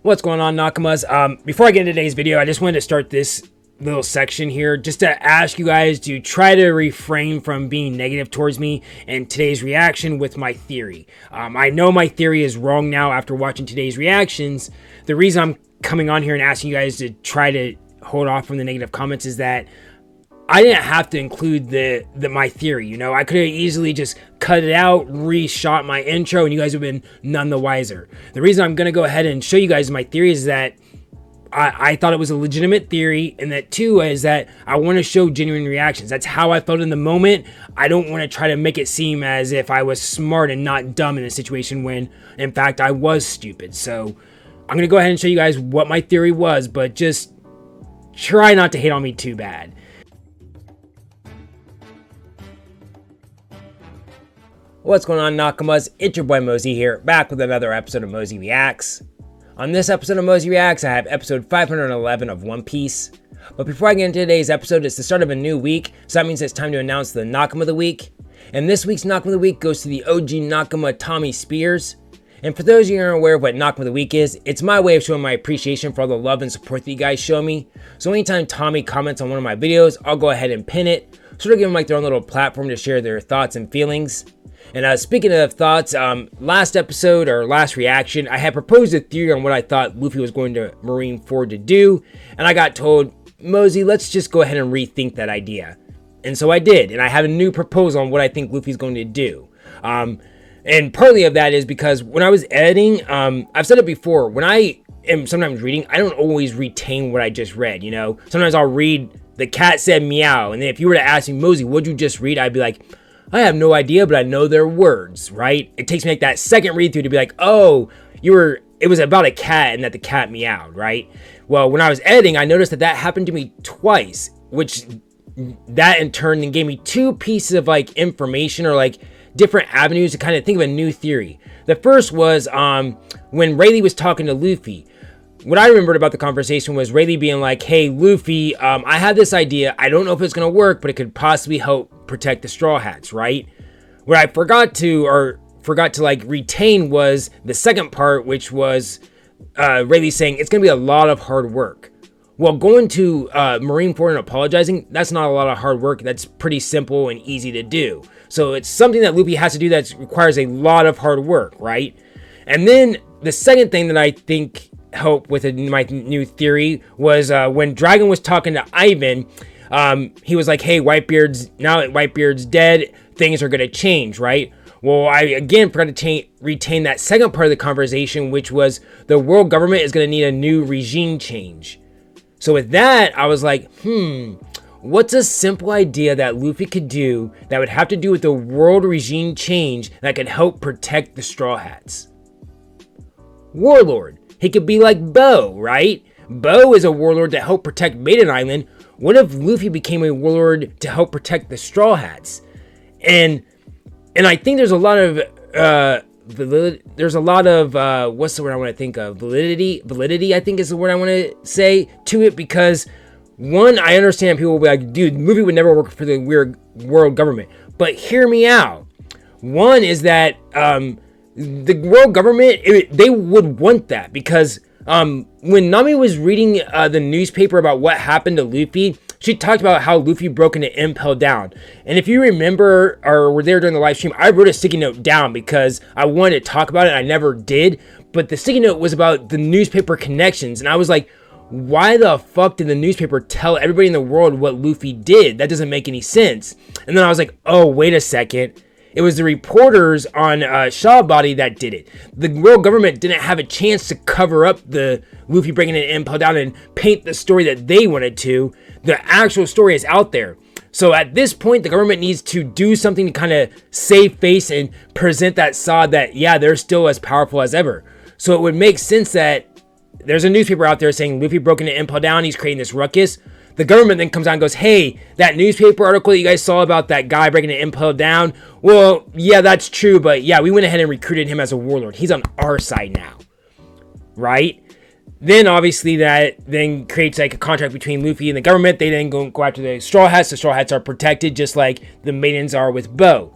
What's going on, Nakamas? Before I get into today's video, I just wanted to start this little section here just to ask you guys to try to refrain from being negative towards me and today's reaction with my theory. I know my theory is wrong now after watching today's reactions. The reason I'm coming on here and asking you guys to try to hold off from the negative comments is that I didn't have to include my theory, you know. I could have easily just cut it out, reshot my intro, and you guys would have been none the wiser. The reason I'm going to go ahead and show you guys my theory is that I thought it was a legitimate theory, and that too is that I want to show genuine reactions. That's how I felt in the moment. I don't want to try to make it seem as if I was smart and not dumb in a situation when, in fact, I was stupid. So I'm going to go ahead and show you guys what my theory was, but just try not to hate on me too bad. What's going on, Nakamas? It's your boy Mozy here, back with another episode of Mozy Reacts. On this episode of Mozy Reacts, I have episode 511 of One Piece. But before I get into today's episode, it's the start of a new week, so that means it's time to announce the Nakama of the Week. And this week's Nakama of the Week goes to the OG Nakama, Tommy Spears. And for those of you who aren't aware of what Nakama of the Week is, it's my way of showing my appreciation for all the love and support that you guys show me. So anytime Tommy comments on one of my videos, I'll go ahead and pin it, sort of give them like their own little platform to share their thoughts and feelings. And speaking of thoughts, last episode or last reaction, I had proposed a theory on what I thought Luffy was going to Marineford to do, and I got told, Mozy, let's just go ahead and rethink that idea. And so I did, and I have a new proposal on what I think Luffy's going to do. And partly of that is because when I was editing, I've said it before, when I am sometimes reading, I don't always retain what I just read, you know? Sometimes I'll read, the cat said meow, and then if you were to ask me, Mozy, what'd you just read? I'd be like, I have no idea, but I know their words, right? It takes me like that second read through to be like, oh, it was about a cat and that the cat meowed, right? Well, when I was editing, I noticed that happened to me twice, which that in turn then gave me two pieces of like information or like different avenues to kind of think of a new theory. The first was when Rayleigh was talking to Luffy. What I remembered about the conversation was Rayleigh being like, hey, Luffy, I have this idea. I don't know if it's going to work, but it could possibly help protect the Straw Hats, right? What I forgot to like retain was the second part, which was Rayleigh saying it's going to be a lot of hard work. Well, going to Marineford and apologizing, that's not a lot of hard work. That's pretty simple and easy to do. So it's something that Luffy has to do that requires a lot of hard work, right? And then the second thing that I think help with my new theory was when Dragon was talking to Ivan, he was like, hey, now that Whitebeard's dead, things are going to change, right? Well, I again forgot to retain that second part of the conversation, which was the world government is going to need a new regime change. So with that, I was like, what's a simple idea that Luffy could do that would have to do with the world regime change that could help protect the Straw Hats? Warlord. He could be like Bo, right? Bo is a warlord to help protect Maiden Island. What if Luffy became a warlord to help protect the Straw Hats? And I think there's a lot of what's the word I want to think of? Validity, I think is the word I want to say to it, because one, I understand people will be like, dude, Luffy would never work for the weird world government. But hear me out. One is that the world government, they would want that, because when Nami was reading the newspaper about what happened to Luffy, she talked about how Luffy broke into Impel Down. And if you remember or were there during the live stream, I wrote a sticky note down because I wanted to talk about it. I never did. But the sticky note was about the newspaper connections. And I was like, why the fuck did the newspaper tell everybody in the world what Luffy did? That doesn't make any sense. And then I was like, oh, wait a second. It was the reporters on Shaw Body that did it. The world government didn't have a chance to cover up the Luffy breaking an Impel Down and paint the story that they wanted to. The actual story is out there. So at this point, the government needs to do something to kind of save face and present that side that, yeah, they're still as powerful as ever. So it would make sense that there's a newspaper out there saying Luffy broke into Impel Down, he's creating this ruckus. The government then comes out and goes, hey, that newspaper article that you guys saw about that guy breaking an Impel Down, well, yeah, that's true, but yeah, we went ahead and recruited him as a warlord. He's on our side now, right? Then obviously that then creates like a contract between Luffy and the government. They then go after the Straw Hats. The Straw Hats are protected just like the Maidens are with Bo.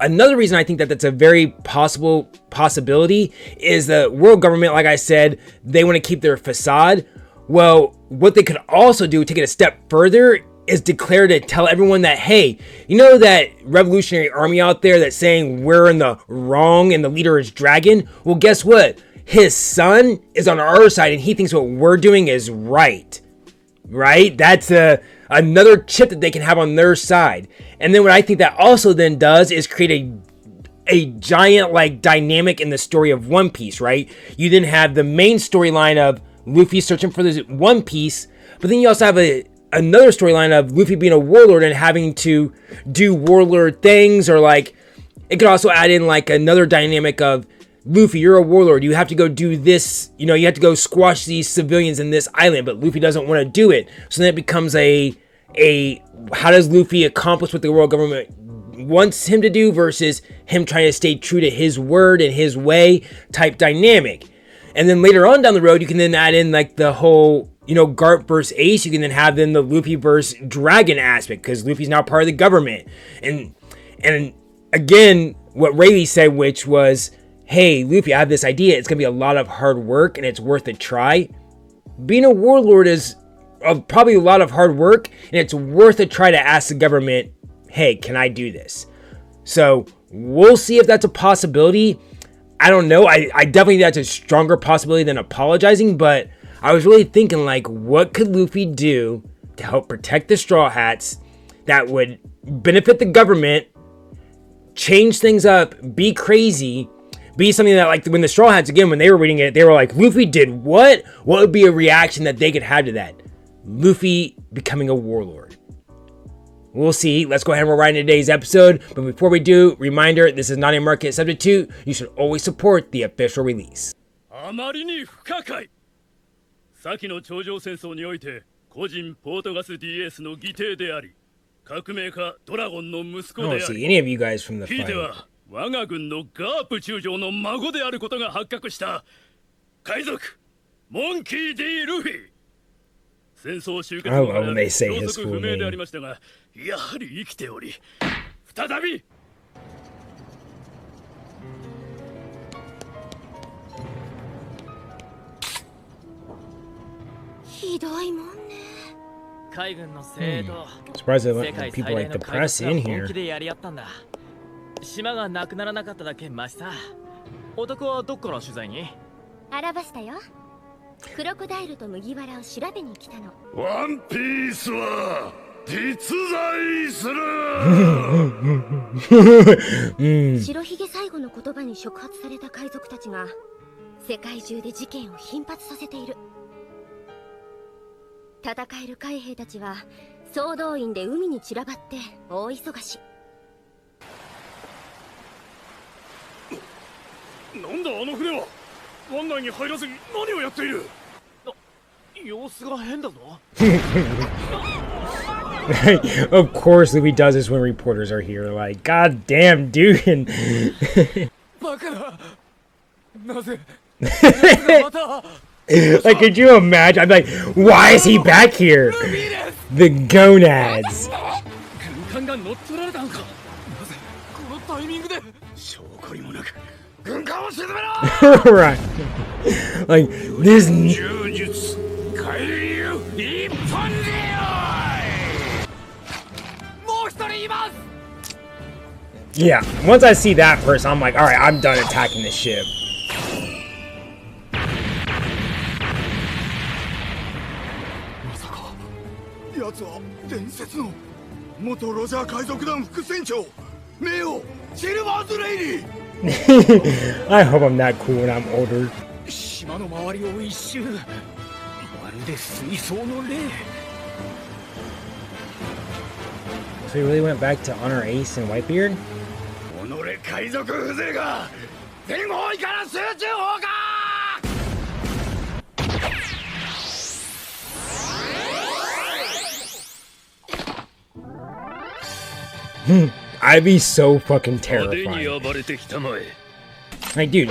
Another reason I think that that's a very possibility is the world government, like I said, they want to keep their facade. Well, what they could also do, take it a step further, is declare to tell everyone that, hey, you know that revolutionary army out there that's saying we're in the wrong and the leader is Dragon? Well, guess what? His son is on our side and he thinks what we're doing is right. Right? That's another chip that they can have on their side. And then what I think that also then does is create a giant like dynamic in the story of One Piece, right? You then have the main storyline of Luffy searching for this One Piece, but then you also have another storyline of Luffy being a warlord and having to do warlord things, or like it could also add in like another dynamic of Luffy, you're a warlord, you have to go do this, you know, you have to go squash these civilians in this island, but Luffy doesn't want to do it. So then it becomes a how does Luffy accomplish what the world government wants him to do versus him trying to stay true to his word and his way type dynamic. And then later on down the road, you can then add in like the whole, you know, Garp versus Ace. You can then have then the Luffy versus Dragon aspect, because Luffy's now part of the government. And again, what Rayleigh said, which was, hey, Luffy, I have this idea. It's going to be a lot of hard work and it's worth a try. Being a warlord is probably a lot of hard work, and it's worth a try to ask the government, hey, can I do this? So we'll see if that's a possibility. I don't know. I definitely think that's a stronger possibility than apologizing, but I was really thinking, like, what could Luffy do to help protect the Straw Hats that would benefit the government, change things up, be crazy, be something that, like, when the Straw Hats, again, when they were reading it, they were like, Luffy did what? What would be a reaction that they could have to that? Luffy becoming a warlord. We'll see. Let's go ahead and roll right into today's episode. But before we do, reminder, this is not a market substitute. You should always support the official release. あまりに不可解。先の頂上戦争において、個人ポートガス DS の義弟であり、革命家ドラゴンの息子であ I don't see り、 any of you guys from the ひいて fight. は我が軍のガープ中将の孫であることが発覚した海賊モンキー D ルフィ。戦争終結後から消息不明でありましたが、やはり生きており、再びひどいもんね。海軍の精鋭と Surprised 世 that 界 people 最大 like の the 海 press 賊 in が here. 本気でやり合ったんだ。島がなくならなかっただけマシさ。男はどっから取材に？アラバスタよ。クロコダイルと麦わらを調べに来たの。ワンピースは実在する。白ひげ最後の言葉に触発された海賊たちが世界中で事件を頻発させている。戦える海兵たちは総動員で海に散らばって大忙し。なんだあの船は。湾内に入らずに何をやっている。様子が変だぞ。Of course Luffy does this when reporters are here. Like, god damn, dude. バカだ。なぜ？ Like, could you imagine? I'm like, why is he back here? The gonads. 軍艦が乗っ取られたのか。なぜこのタイミングで？証拠にもなく軍艦を沈めろ。Right. Like, this. 柔術海流一本でよい。もう一人います。 Yeah, once I see that person, I'm like, alright, I'm done attacking the ship. まさか奴は伝説の元ロジャー海賊団副船長名王シルバーズ・レイリー。 I hope I'm that cool when I'm older. 島の周りを一周まるで水槽の霊。 So he really went back to honor Ace and Whitebeard? 己海賊風情が全方位から集中砲火。 I'd be so fucking terrified. Like, dude,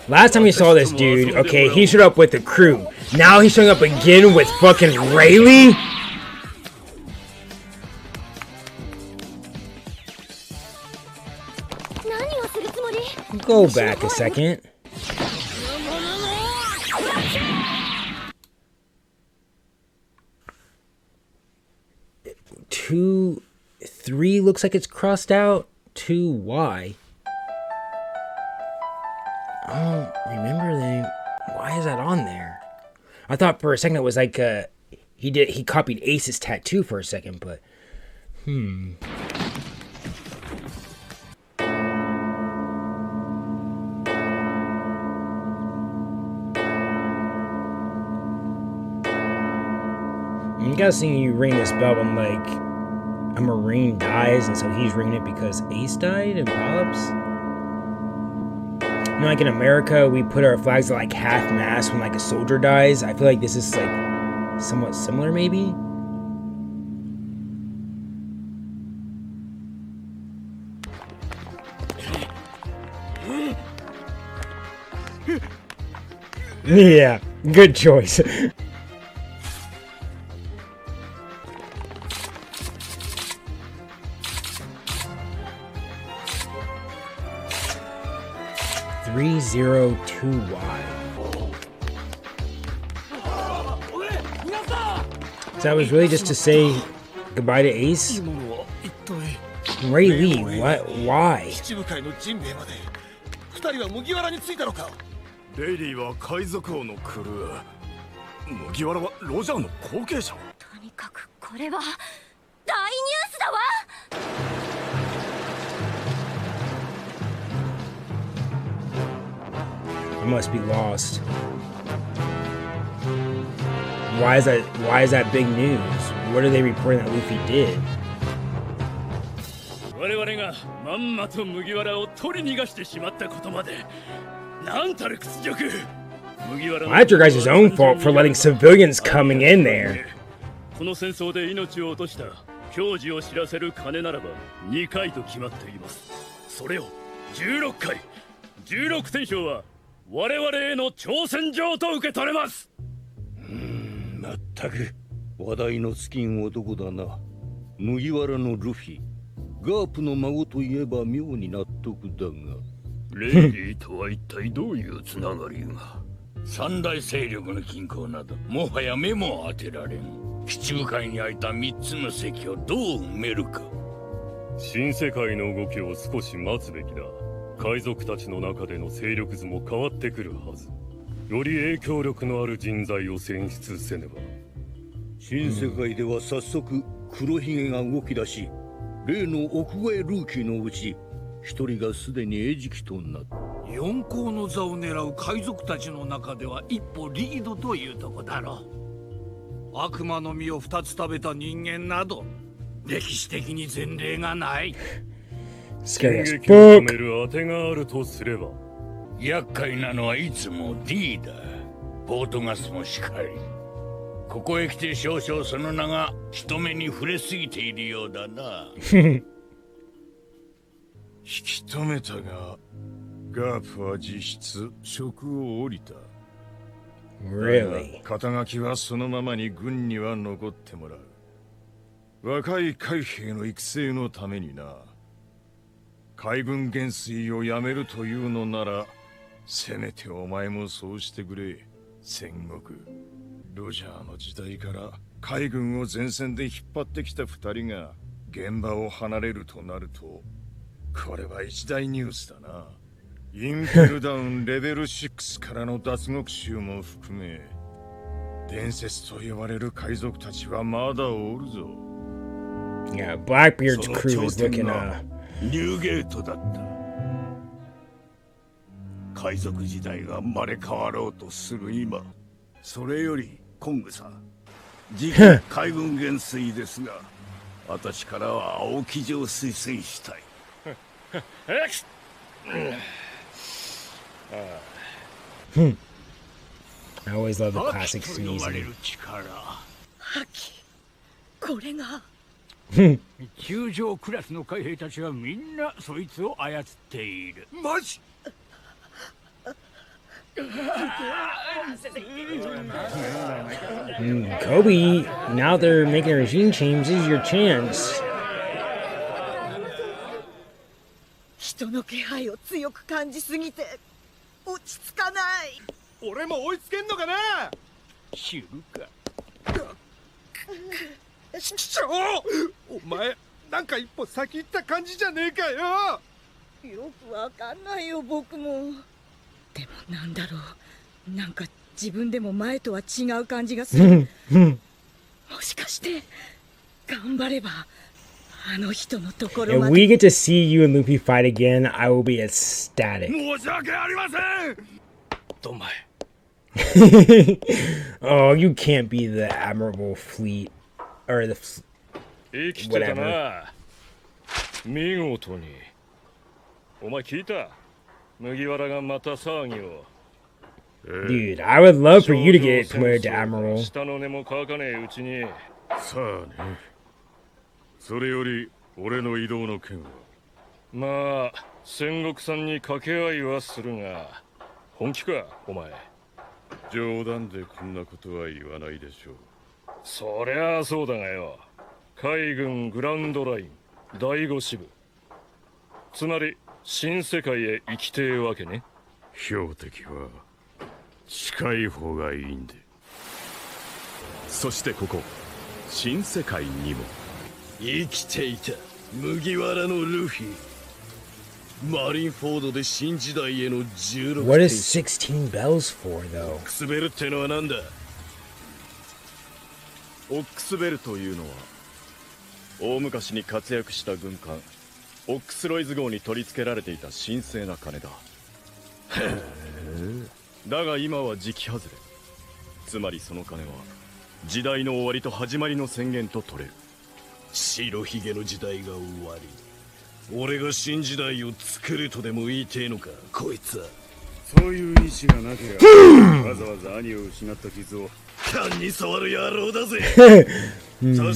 last time we saw this dude, okay, he showed up with the crew. Now he's showing up again with fucking Rayleigh? go back a second. Two, 3 looks like it's crossed out. 2, why? I don't remember the. Why is that on there? I thought for a second it was like he copied Ace's tattoo for a second, but I'm guessing you ring this bell when like a Marine dies, and so he's ringing it because Ace died and Pops. You know, like in America, we put our flags at like half mast when like a soldier dies. I feel like this is like somewhat similar, maybe. Yeah, good choice. $302Y. So that was really just to say goodbye to Ace? Rayleigh, what? Why? レイリーは海賊王のクルー。麦わらはロジャーの後継者。とにかくこれは大ニュースだわ。 I must be lost. Why is that big news? What are they reporting that Luffy did? 我々がまんまと麦わらを取り逃がしてしまったことまで。なんたる屈辱。 Well, that's your guys' own fault for letting civilians coming in there. この戦争で命を落とした矜持を知らせる金ならば2回と決まっています。それを16回、16点賞は我々への挑戦状と受け取れます。まったく話題の尽きん男だな。麦わらのルフィ、ガープの孫といえば妙に納得だが。レイリーとは一体どういうつながりが。三大勢力の均衡などもはや目も当てられん。基地部会に空いた3つの席をどう埋めるか。新世界の動きを少し待つべきだ。海賊たちの中での勢力図も変わってくるはず。より影響力のある人材を選出せねば。新世界では早速黒ひげが動き出し、例の屋外ルーキーのうち一人がすでに餌食となった。四皇の座を狙う海賊たちの中では一歩リードというとこだろう。悪魔の実を2つ食べた人間など歴史的に前例がない。進撃を止める当てがあるとすれば、厄介なのはいつも D だ。ポートガスもしかり。ここへ来て少々その名が人目に触れすぎているようだな。引き止めたが、ガープは実質職を降りた。Really? 肩書きはそのままに軍には残ってもらう。若い海兵の育成のためにな。海軍元帥を辞めるというのなら、せめてお前もそうしてくれ。戦国ロジャーの時代から海軍を前線で引っ張ってきた2人が現場を離れるとなると、これは一大ニュースだな。インペルダウンレベル6からの脱獄囚も含め、伝説と呼ばれる海賊たちはまだおるぞ。Yeah, Blackbeard's crew is looking ニューゲートだった。海賊時代が生まれ変わろうとする今、それよりコングさん、次期海軍元帥ですが、私からは青木城を推薦したい。I always love the classic sneezing. これが中将クラスの海兵たちはみんなそいつを操っている。マジKobe, now they're making a regime change. This is your chance. その気配を強く感じすぎて落ち着かない。俺も追いつけんのかな。知るか。ちくしょう、お前なんか一歩先行った感じじゃねえかよ。よくわかんないよ僕も。でもなんだろう、なんか自分でも前とは違う感じがする。もしかして頑張ればあの人のところま If で。 we get to see you and Luffy fight again, I will be ecstatic. 申し訳ありません。お前。Oh, you can't be the admirable fleet or the 生きてたな。見事に。お前聞いた？麦わらがまた騒ぎを。dude. I would love for you to get promoted to admiral. 下の根も乾かねえうちに。さあね。それより俺の移動の件は。まあ戦国さんに掛け合いはするが、本気かお前。冗談でこんなことは言わないでしょう。そりゃあそうだがよ。海軍グランドライン第5支部。つまり新世界へ行きてえわけね。標的は近い方がいいんで。そしてここ新世界にも生きていた麦わらのルフィ。マリンフォードで新時代への16 What is 16 bells for, though? オックスベルってのはなんだ。オックスベルというのは大昔に活躍した軍艦オックスロイズ号に取り付けられていた神聖な金だ。だが今は時期外れ。つまりその金は時代の終わりと始まりの宣言と取れる。白ひげの時代が終わり、俺が新時代を作るとでも言いてえのかこいつは。そういう意志がなければわざわざ兄を失った傷を勘に触る野郎だぜ。Your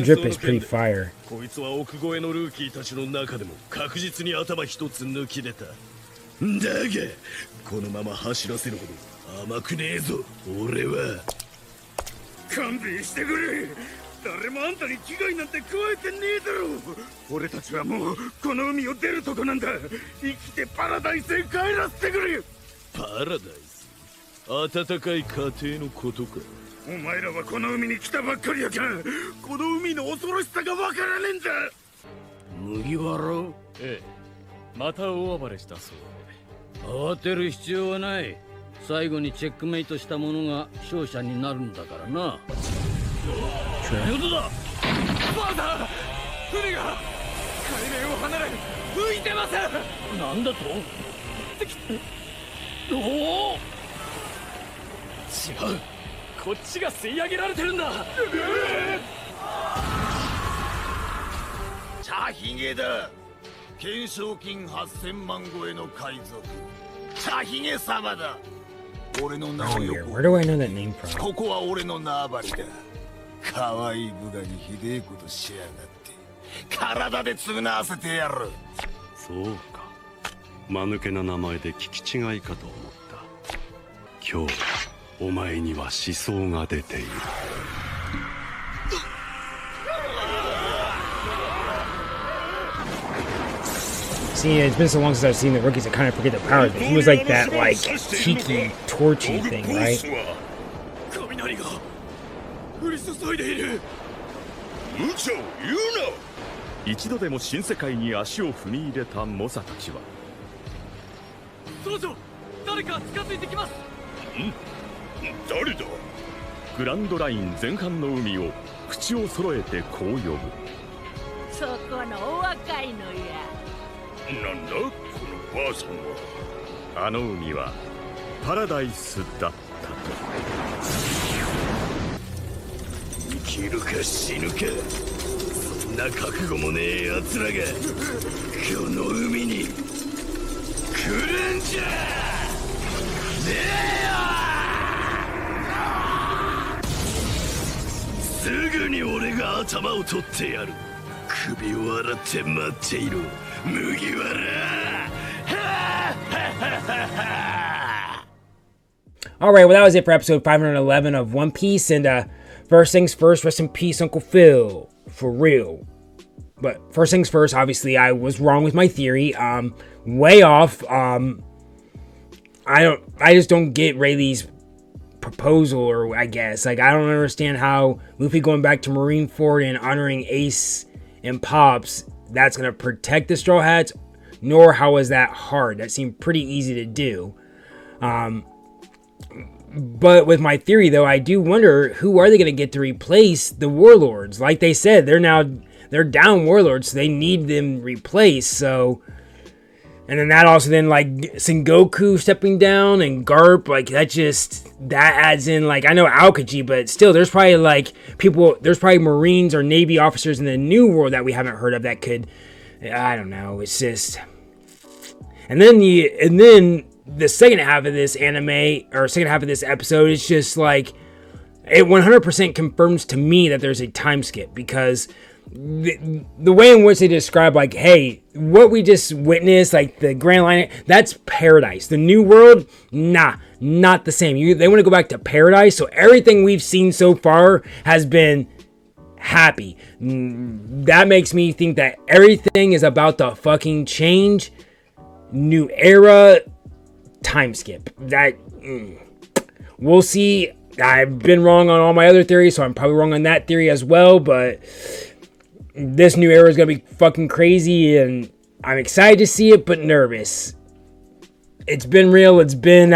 drip is pretty fire. こいつは奥越えのルーキーたちの中でも確実に頭一つ抜き出た。だがこのまま走らせるほど甘くねえぞ俺は。勘弁してくれ。誰もあんたに危害なんて加えてねえだろ。俺たちはもうこの海を出るとこなんだ。生きてパラダイスへ帰らせてくれ。パラダイス、暖かい家庭のことか。お前らはこの海に来たばっかりやから、この海の恐ろしさがわからねえんだ。麦わら？ええ、また大暴れしたそうで。慌てる必要はない。最後にチェックメイトした者が勝者になるんだからな。よどだ。バーだ。船が海面を離れ浮いてます。なんだと？おお。違う。こっちが吸い上げられてるんだ。茶ひげだ。懸賞金8000万超えの海賊茶ひげ様だ。俺の名を Oh, 呼 here. ぶ。 Where do I know that name from? ここは俺の縄張りだ。可愛い部下にひでえことしやがって体で償わせてやる。そうか、間抜けな名前で聞き違いかと思った。今日お前には思想が出ている。See, it's been so long since I've seen the rookies, I kind of forget the powers, but he was like that, like, tiki, torchy thing, right? 雷が降り注いでいる。無茶を言うな。一度でも新世界に足を踏み入れた猛者たちは、総長、誰か近づいてきます。誰だ。グランドライン前半の海を口を揃えてこう呼ぶ。そこのお若いのや。なんだこのばあさんは。あの海はパラダイスだったと。生きるか死ぬか、そんな覚悟もねえ奴らがこの海に来るんじゃねえよ。すぐに俺が頭を取ってやる。首を洗って待っていろ麦わら。Alright, well that was it for episode 511 of One Piece, and first things first, rest in peace, Uncle Phil. For real. But first things first, obviously, I was wrong with my theory. Way off. I just don't get Rayleigh's proposal, or I guess. Like, I don't understand how Luffy going back to Marineford and honoring Ace and Pops, that's going to protect the Straw Hats, nor how is that hard. That seemed pretty easy to do. But with my theory, though, I do wonder, who are they going to get to replace the Warlords? Like they said, they're down Warlords, so they need them replaced. So, and then that also like Sengoku stepping down and Garp, like that adds in, like, I know Aokiji, but still, there's probably like there's probably Marines or Navy officers in the New World that we haven't heard of that could, I don't know, it's just, and then the second half of this anime, or second half of this episode, it's just like, it 100% confirms to me that there's a time skip, because the way in which they describe, like, hey, what we just witnessed, like the Grand Line, that's paradise. The New World, nah, not the same. They want to go back to paradise, so everything we've seen so far has been happy. That makes me think that everything is about to fucking change. New era, time skip. That we'll see. I've been wrong on all my other theories, so I'm probably wrong on that theory as well, but this new era is gonna be fucking crazy, and I'm excited to see it, but nervous. It's been real. It's been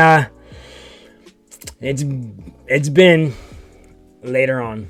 later on.